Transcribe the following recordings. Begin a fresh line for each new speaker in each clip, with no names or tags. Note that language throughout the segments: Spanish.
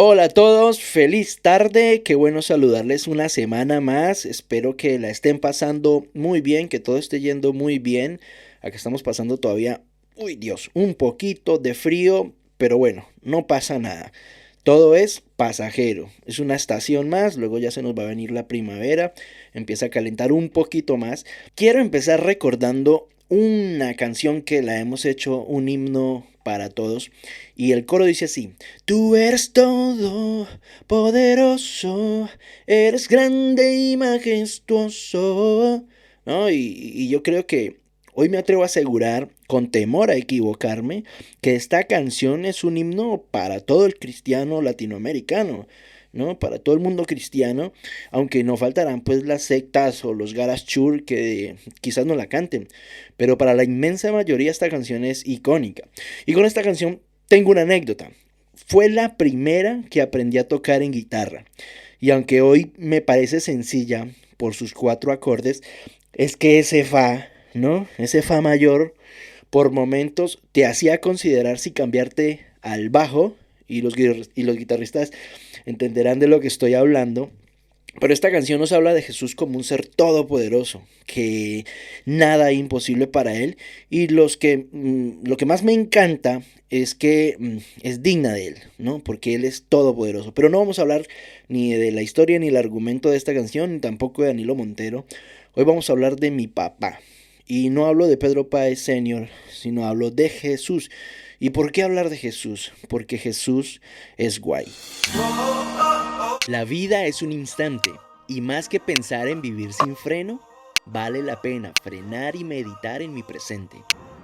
Hola a todos, feliz tarde, qué bueno saludarles una semana más, espero que la estén pasando muy bien, que todo esté yendo muy bien. Acá estamos pasando todavía, uy Dios, un poquito de frío, pero bueno, no pasa nada. Todo es pasajero, es una estación más, luego ya se nos va a venir la primavera, empieza a calentar un poquito más. Quiero empezar recordando una canción que la hemos hecho un himno para todos y el coro dice así: Tú eres todo poderoso, eres grande y majestuoso, ¿no? Y yo creo que hoy me atrevo a asegurar, con temor a equivocarme, que esta canción es un himno para todo el cristiano latinoamericano, ¿no? Para todo el mundo cristiano, aunque no faltarán pues las sectas o los garachur que quizás no la canten, pero para la inmensa mayoría esta canción es icónica. Y con esta canción tengo una anécdota. Fue la primera que aprendí a tocar en guitarra. Y aunque hoy me parece sencilla por sus cuatro acordes, es que ese fa, ¿no? Ese fa mayor por momentos te hacía considerar si cambiarte al bajo, y los guitarristas entenderán de lo que estoy hablando. Pero esta canción nos habla de Jesús como un ser todopoderoso, que nada es imposible para él. Y lo que más me encanta es que es digna de él, ¿no? Porque él es todopoderoso. Pero no vamos a hablar ni de la historia ni el argumento de esta canción, ni tampoco de Danilo Montero. Hoy vamos a hablar de mi papá. Y no hablo de Pedro Páez Senior, sino hablo de Jesús. ¿Y por qué hablar de Jesús? Porque Jesús es guay. La vida es un instante, y más que pensar en vivir sin freno, vale la pena frenar y meditar en mi presente,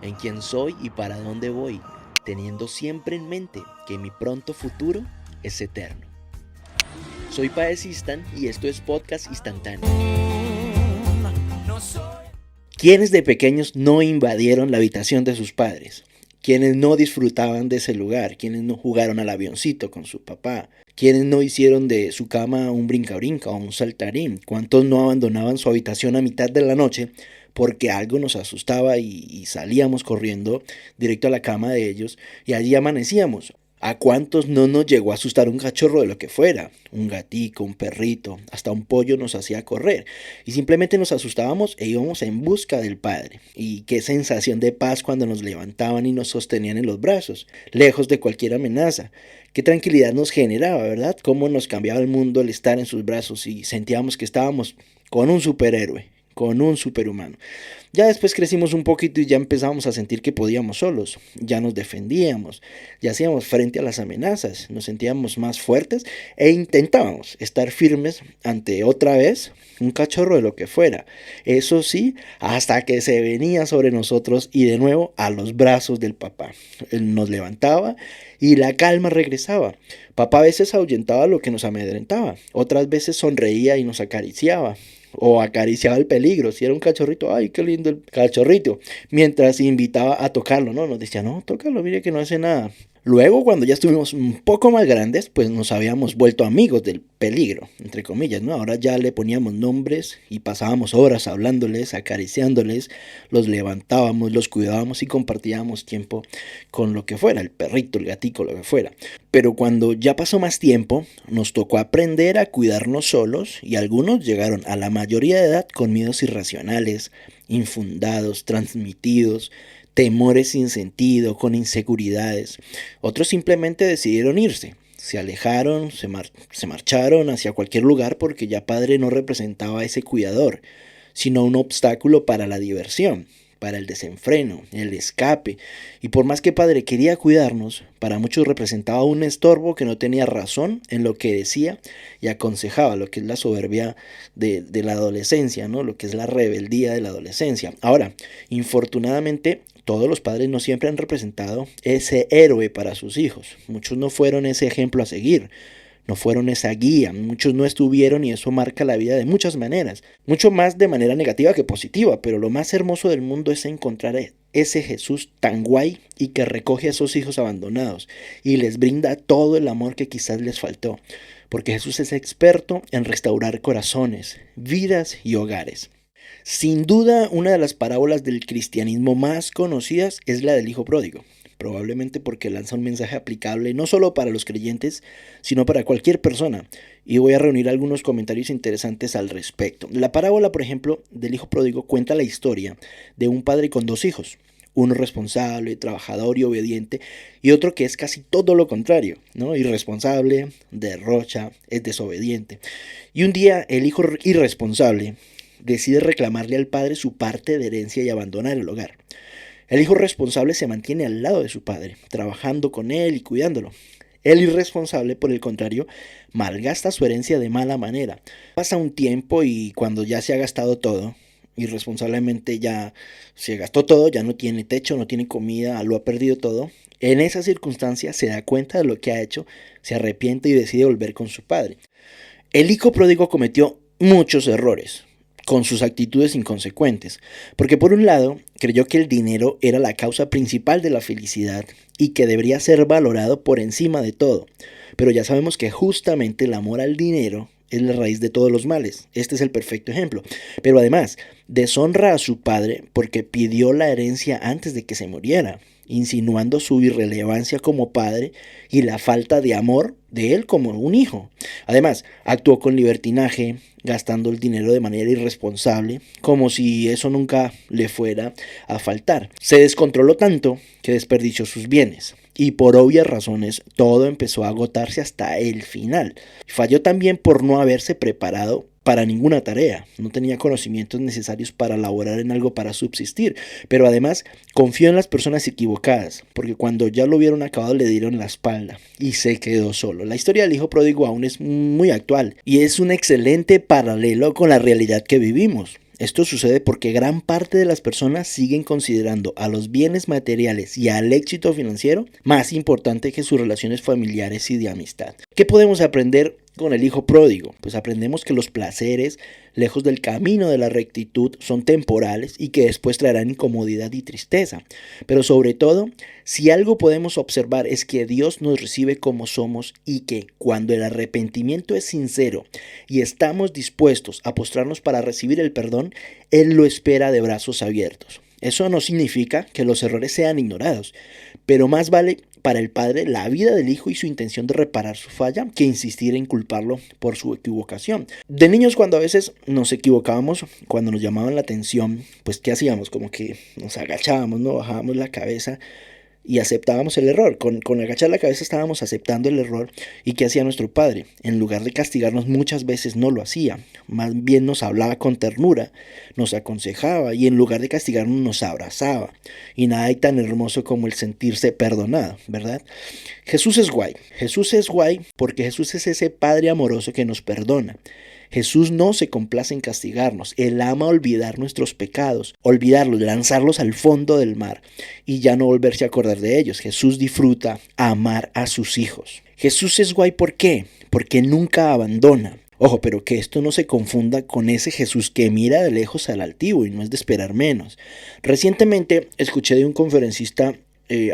en quién soy y para dónde voy, teniendo siempre en mente que mi pronto futuro es eterno. Soy Paecistan y esto es Podcast Instantáneo. ¿Quiénes de pequeños no invadieron la habitación de sus padres? ¿Quiénes no disfrutaban de ese lugar? ¿Quiénes no jugaron al avioncito con su papá? ¿Quiénes no hicieron de su cama un brinca-brinca o un saltarín? ¿Cuántos no abandonaban su habitación a mitad de la noche porque algo nos asustaba y salíamos corriendo directo a la cama de ellos y allí amanecíamos? ¿A cuántos no nos llegó a asustar un cachorro de lo que fuera? Un gatico, un perrito, hasta un pollo nos hacía correr. Y simplemente nos asustábamos e íbamos en busca del Padre. Y qué sensación de paz cuando nos levantaban y nos sostenían en los brazos, lejos de cualquier amenaza. Qué tranquilidad nos generaba, ¿verdad? Cómo nos cambiaba el mundo el estar en sus brazos y sentíamos que estábamos con un superhéroe, con un superhumano. Ya después crecimos un poquito y ya empezábamos a sentir que podíamos solos, ya nos defendíamos, ya hacíamos frente a las amenazas, nos sentíamos más fuertes e intentábamos estar firmes ante otra vez un cachorro de lo que fuera. Eso sí, hasta que se venía sobre nosotros y de nuevo a los brazos del papá. Él nos levantaba y la calma regresaba. Papá a veces ahuyentaba lo que nos amedrentaba, otras veces sonreía y nos acariciaba o acariciaba el peligro. Si era un cachorrito, ay, qué lindo el cachorrito. Mientras invitaba a tocarlo, ¿no? Nos decía, no, tócalo, mire que no hace nada. Luego, cuando ya estuvimos un poco más grandes, pues nos habíamos vuelto amigos del peligro, entre comillas, ¿no? Ahora ya le poníamos nombres y pasábamos horas hablándoles, acariciándoles, los levantábamos, los cuidábamos y compartíamos tiempo con lo que fuera, el perrito, el gatico, lo que fuera. Pero cuando ya pasó más tiempo, nos tocó aprender a cuidarnos solos y algunos llegaron a la mayoría de edad con miedos irracionales, infundados, transmitidos, temores sin sentido, con inseguridades. Otros simplemente decidieron irse. Se alejaron, se marcharon hacia cualquier lugar porque ya padre no representaba a ese cuidador, sino un obstáculo para la diversión, para el desenfreno, el escape. Y por más que padre quería cuidarnos, para muchos representaba un estorbo que no tenía razón en lo que decía y aconsejaba, lo que es la soberbia de la adolescencia, ¿no? Lo que es la rebeldía de la adolescencia. Ahora, infortunadamente, todos los padres no siempre han representado ese héroe para sus hijos. Muchos no fueron ese ejemplo a seguir, no fueron esa guía, muchos no estuvieron y eso marca la vida de muchas maneras, mucho más de manera negativa que positiva, pero lo más hermoso del mundo es encontrar ese Jesús tan guay y que recoge a esos hijos abandonados y les brinda todo el amor que quizás les faltó, porque Jesús es experto en restaurar corazones, vidas y hogares. Sin duda, una de las parábolas del cristianismo más conocidas es la del hijo pródigo. probablemente porque lanza un mensaje aplicable no solo para los creyentes, sino para cualquier persona. Y voy a reunir algunos comentarios interesantes al respecto. La parábola, por ejemplo, del hijo pródigo cuenta la historia de un padre con dos hijos. Uno responsable, trabajador y obediente, y otro que es casi todo lo contrario, ¿no? Irresponsable, derrocha, es desobediente. Y un día el hijo irresponsable decide reclamarle al padre su parte de herencia y abandonar el hogar. El hijo responsable se mantiene al lado de su padre, trabajando con él y cuidándolo. El irresponsable, por el contrario, malgasta su herencia de mala manera. Pasa un tiempo y cuando ya se ha gastado todo, irresponsablemente ya se gastó todo, ya no tiene techo, no tiene comida, lo ha perdido todo. En esa circunstancia se da cuenta de lo que ha hecho, se arrepiente y decide volver con su padre. El hijo pródigo cometió muchos errores con sus actitudes inconsecuentes, porque por un lado creyó que el dinero era la causa principal de la felicidad y que debería ser valorado por encima de todo, pero ya sabemos que justamente el amor al dinero es la raíz de todos los males. Este es el perfecto ejemplo. Pero además, deshonra a su padre porque pidió la herencia antes de que se muriera, insinuando su irrelevancia como padre y la falta de amor de él como un hijo. Además, actuó con libertinaje, gastando el dinero de manera irresponsable, como si eso nunca le fuera a faltar. Se descontroló tanto que desperdició sus bienes. Y por obvias razones todo empezó a agotarse hasta el final. Falló también por no haberse preparado para ninguna tarea, no tenía conocimientos necesarios para laborar en algo para subsistir, pero además confió en las personas equivocadas, porque cuando ya lo hubieron acabado le dieron la espalda y se quedó solo. La historia del hijo pródigo aún es muy actual y es un excelente paralelo con la realidad que vivimos. Esto sucede porque gran parte de las personas siguen considerando a los bienes materiales y al éxito financiero más importante que sus relaciones familiares y de amistad. ¿Qué podemos aprender con el hijo pródigo? Pues aprendemos que los placeres, lejos del camino de la rectitud, son temporales y que después traerán incomodidad y tristeza. Pero sobre todo, si algo podemos observar es que Dios nos recibe como somos y que cuando el arrepentimiento es sincero y estamos dispuestos a postrarnos para recibir el perdón, Él lo espera de brazos abiertos. Eso no significa que los errores sean ignorados, pero más vale para el padre la vida del hijo y su intención de reparar su falla que insistir en culparlo por su equivocación. De niños, cuando a veces nos equivocábamos, cuando nos llamaban la atención, pues ¿qué hacíamos? Como que nos agachábamos, ¿no? Bajábamos la cabeza y aceptábamos el error. Con agachar la cabeza estábamos aceptando el error. ¿Y qué hacía nuestro padre? En lugar de castigarnos, muchas veces no lo hacía. Más bien nos hablaba con ternura, nos aconsejaba y en lugar de castigarnos nos abrazaba. Y nada hay tan hermoso como el sentirse perdonado, ¿verdad? Jesús es guay. Jesús es guay porque Jesús es ese Padre amoroso que nos perdona. Jesús no se complace en castigarnos, Él ama olvidar nuestros pecados, olvidarlos, lanzarlos al fondo del mar y ya no volverse a acordar de ellos. Jesús disfruta amar a sus hijos. Jesús es guay, ¿por qué? Porque nunca abandona. Ojo, pero que esto no se confunda con ese Jesús que mira de lejos al altivo y no es de esperar menos. Recientemente escuché de un conferencista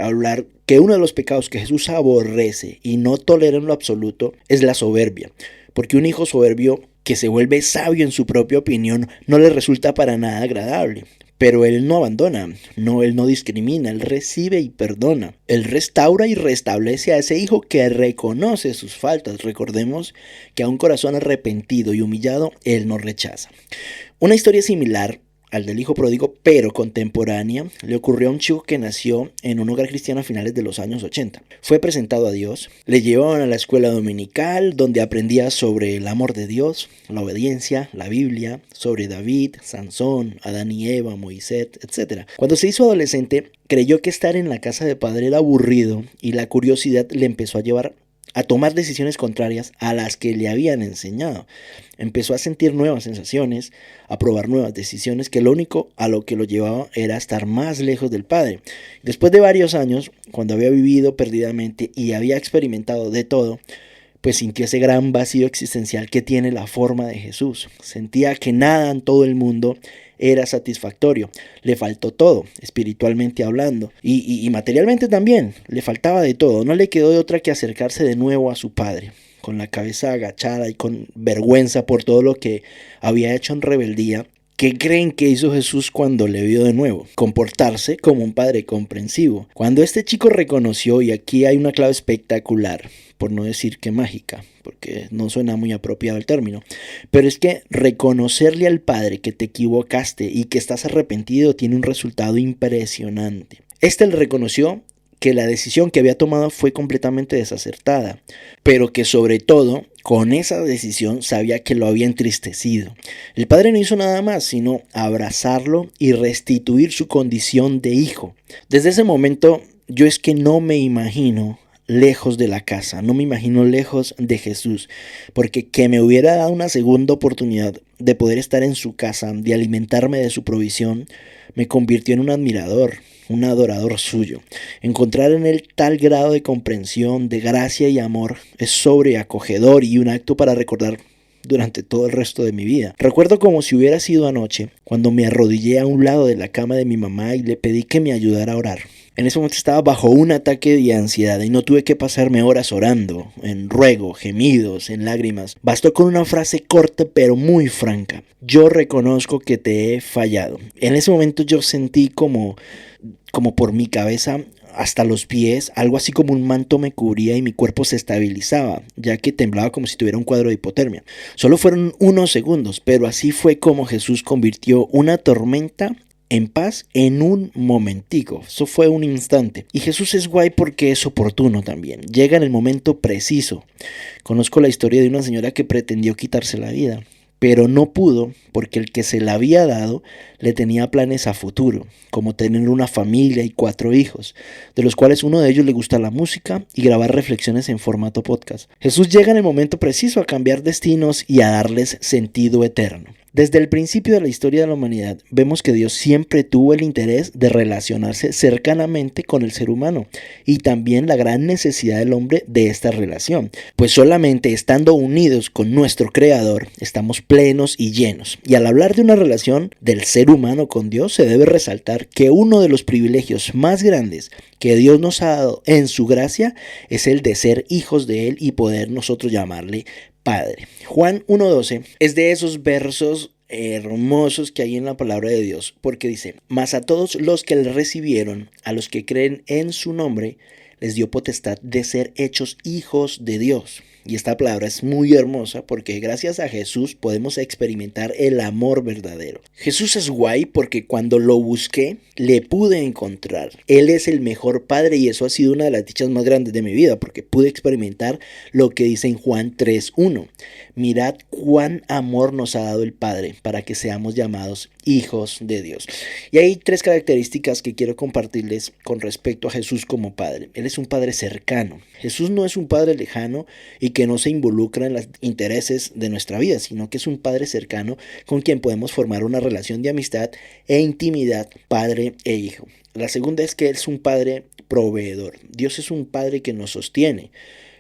hablar que uno de los pecados que Jesús aborrece y no tolera en lo absoluto es la soberbia, porque un hijo soberbio que se vuelve sabio en su propia opinión no le resulta para nada agradable. Pero Él no abandona, Él no discrimina, Él recibe y perdona. Él restaura y restablece a ese hijo que reconoce sus faltas. Recordemos que a un corazón arrepentido y humillado, Él no rechaza. Una historia similar al del hijo pródigo, pero contemporánea, le ocurrió a un chico que nació en un hogar cristiano a finales de los años 80. Fue presentado a Dios, le llevaban a la escuela dominical, donde aprendía sobre el amor de Dios, la obediencia, la Biblia, sobre David, Sansón, Adán y Eva, Moisés, etc. Cuando se hizo adolescente, creyó que estar en la casa de padre era aburrido y la curiosidad le empezó a llevar a tomar decisiones contrarias a las que le habían enseñado. Empezó a sentir nuevas sensaciones, a probar nuevas decisiones, que lo único a lo que lo llevaba era estar más lejos del Padre. Después de varios años, cuando había vivido perdidamente y había experimentado de todo, pues sintió ese gran vacío existencial que tiene la forma de Jesús. Sentía que nada en todo el mundo era satisfactorio. Le faltó todo, espiritualmente hablando, y materialmente también. Le faltaba de todo. No le quedó de otra que acercarse de nuevo a su Padre, con la cabeza agachada y con vergüenza por todo lo que había hecho en rebeldía, ¿Qué creen que hizo Jesús cuando le vio de nuevo? Comportarse como un padre comprensivo. Cuando este chico reconoció, y aquí hay una clave espectacular, por no decir que mágica, porque no suena muy apropiado el término, pero es que reconocerle al padre que te equivocaste y que estás arrepentido tiene un resultado impresionante. Este le reconoció que la decisión que había tomado fue completamente desacertada, pero que sobre todo con esa decisión sabía que lo había entristecido. El padre no hizo nada más sino abrazarlo y restituir su condición de hijo. Desde ese momento yo es que no me imagino lejos de la casa, no me imagino lejos de Jesús, porque que me hubiera dado una segunda oportunidad de poder estar en su casa, de alimentarme de su provisión, me convirtió en un admirador, un adorador suyo. Encontrar en él tal grado de comprensión, de gracia y amor es sobreacogedor y un acto para recordar durante todo el resto de mi vida. Recuerdo como si hubiera sido anoche, cuando me arrodillé a un lado de la cama de mi mamá y le pedí que me ayudara a orar. En ese momento estaba bajo un ataque de ansiedad y no tuve que pasarme horas orando, en ruego, gemidos, en lágrimas. Bastó con una frase corta pero muy franca: yo reconozco que te he fallado. En ese momento yo sentí como por mi cabeza hasta los pies, algo así como un manto me cubría y mi cuerpo se estabilizaba, ya que temblaba como si tuviera un cuadro de hipotermia. Solo fueron unos segundos, pero así fue como Jesús convirtió una tormenta en paz en un momentico. Eso fue un instante. Y Jesús es guay porque es oportuno también. Llega en el momento preciso. Conozco la historia de una señora que pretendió quitarse la vida, pero no pudo porque el que se la había dado le tenía planes a futuro, como tener una familia y 4 hijos, de los cuales uno de ellos le gusta la música y grabar reflexiones en formato podcast. Jesús llega en el momento preciso a cambiar destinos y a darles sentido eterno. Desde el principio de la historia de la humanidad, vemos que Dios siempre tuvo el interés de relacionarse cercanamente con el ser humano y también la gran necesidad del hombre de esta relación, pues solamente estando unidos con nuestro Creador estamos plenos y llenos. Y al hablar de una relación del ser humano con Dios, se debe resaltar que uno de los privilegios más grandes que Dios nos ha dado en su gracia es el de ser hijos de Él y poder nosotros llamarle Padre. Juan 1:12 es de esos versos hermosos que hay en la palabra de Dios, porque dice: mas a todos los que le recibieron, a los que creen en su nombre, les dio potestad de ser hechos hijos de Dios. Y esta palabra es muy hermosa porque gracias a Jesús podemos experimentar el amor verdadero. Jesús es guay porque cuando lo busqué, le pude encontrar. Él es el mejor padre y eso ha sido una de las dichas más grandes de mi vida porque pude experimentar lo que dice en Juan 3:1. Mirad cuán amor nos ha dado el Padre para que seamos llamados hijos de Dios. Y hay 3 características que quiero compartirles con respecto a Jesús como Padre. Él es un Padre cercano. Jesús no es un Padre lejano y que no se involucra en los intereses de nuestra vida, sino que es un Padre cercano con quien podemos formar una relación de amistad e intimidad, padre e hijo. La segunda es que Él es un Padre proveedor. Dios es un Padre que nos sostiene.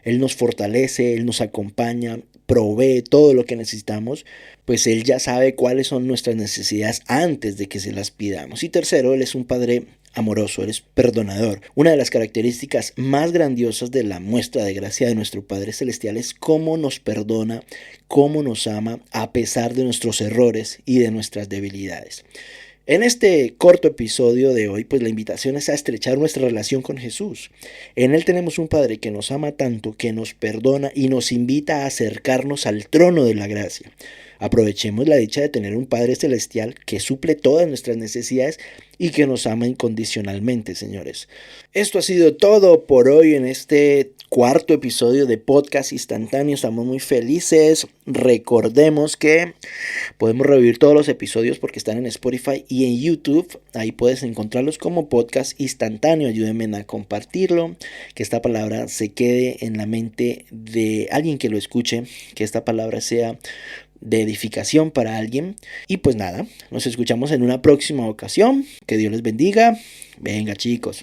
Él nos fortalece, Él nos acompaña, provee todo lo que necesitamos, pues Él ya sabe cuáles son nuestras necesidades antes de que se las pidamos. Y tercero, Él es un Padre amoroso, Él es perdonador. Una de las características más grandiosas de la muestra de gracia de nuestro Padre Celestial es cómo nos perdona, cómo nos ama a pesar de nuestros errores y de nuestras debilidades. En este corto episodio de hoy, pues la invitación es a estrechar nuestra relación con Jesús. En Él tenemos un Padre que nos ama tanto, que nos perdona y nos invita a acercarnos al trono de la gracia. Aprovechemos la dicha de tener un Padre Celestial que suple todas nuestras necesidades y que nos ama incondicionalmente, señores. Esto ha sido todo por hoy en este cuarto episodio de Podcast Instantáneo. Estamos muy felices. Recordemos que podemos revivir todos los episodios porque están en Spotify y en YouTube. Ahí puedes encontrarlos como Podcast Instantáneo. Ayúdenme a compartirlo, que esta palabra se quede en la mente de alguien que lo escuche, que esta palabra sea de edificación para alguien. Y pues nada, nos escuchamos en una próxima ocasión. Que Dios les bendiga. Venga, chicos.